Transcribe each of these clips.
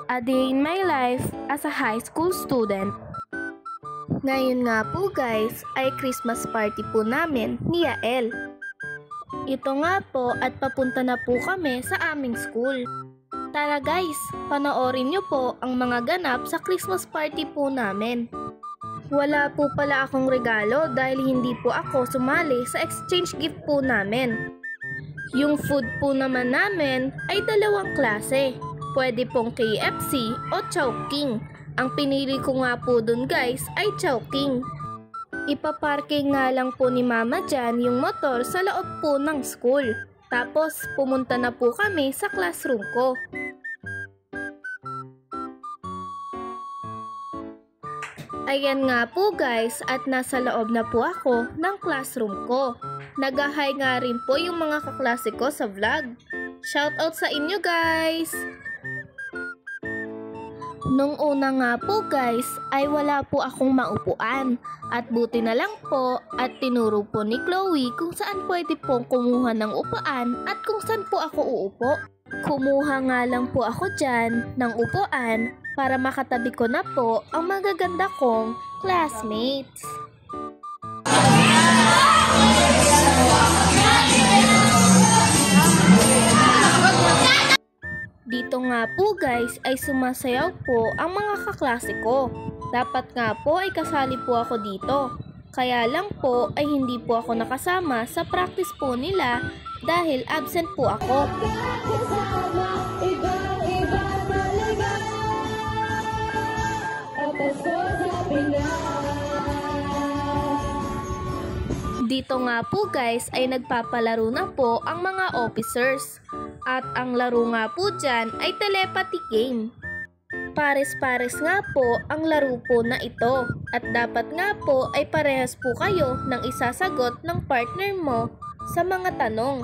A day in my life as a high school student. Ngayon nga po guys ay Christmas party po namin ni Yael. Ito nga po at papunta na po kami sa aming school. Tara guys, panoorin nyo po ang mga ganap sa Christmas party po namin. Wala po pala akong regalo dahil hindi po ako sumali sa exchange gift po namin. Yung food po naman namin ay dalawang klase. Pwede pong KFC o Chowking. Ang pinili ko nga po dun guys ay Chowking. Ipaparking nga lang po ni Mama dyan yung motor sa loob po ng school. Tapos pumunta na po kami sa classroom ko. Ayan nga po guys at nasa loob na po ako ng classroom ko. Nag-hi nga rin po yung mga kaklase ko sa vlog. Shoutout sa inyo guys! Nung una nga po guys ay wala po akong maupuan at buti na lang po at tinuro po ni Chloe kung saan pwede pong kumuha ng upuan at kung saan po ako uupo. Kumuha nga lang po ako dyan ng upuan para makatabi ko na po ang magaganda kong classmates. Dito nga po guys ay sumasayaw po ang mga kaklase ko. Dapat nga po ay kasali po ako dito. Kaya lang po ay hindi po ako nakasama sa practice po nila dahil absent po ako. Dito nga po guys ay nagpapalaro na po ang mga officers. At ang laro nga po dyan ay telepathy game. Pares-pares nga po ang laro po na ito. At dapat nga po ay parehas po kayo ng isasagot ng partner mo sa mga tanong.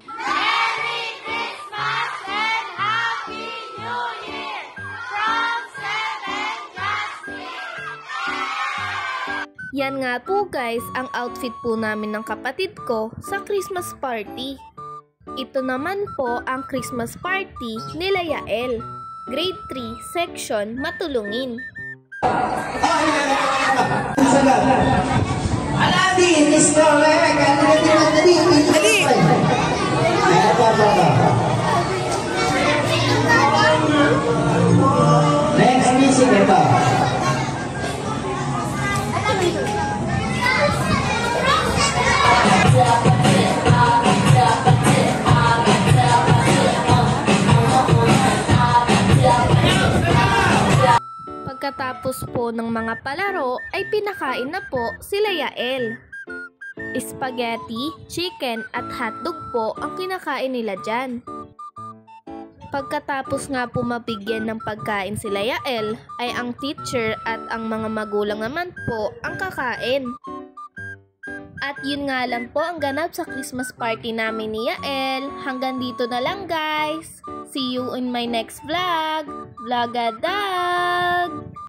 Merry Christmas and Happy New Year from Seven Classmates! Yan nga po guys ang outfit po namin ng kapatid ko sa Christmas party. Ito naman po ang Christmas party nila Yael. Grade 3, section Matulungin. Aladdin is correct. Next music ito. Pagkatapos po ng mga palaro ay pinakain na po sila Yael. Spaghetti, chicken at hotdog po ang kinakain nila dyan. Pagkatapos nga po mabigyan ng pagkain sila Yael ay ang teacher at ang mga magulang naman po ang kakain. At yun nga lang po ang ganap sa Christmas party namin ni Yael. Hanggang dito na lang guys. See you in my next vlog. Vlogadag!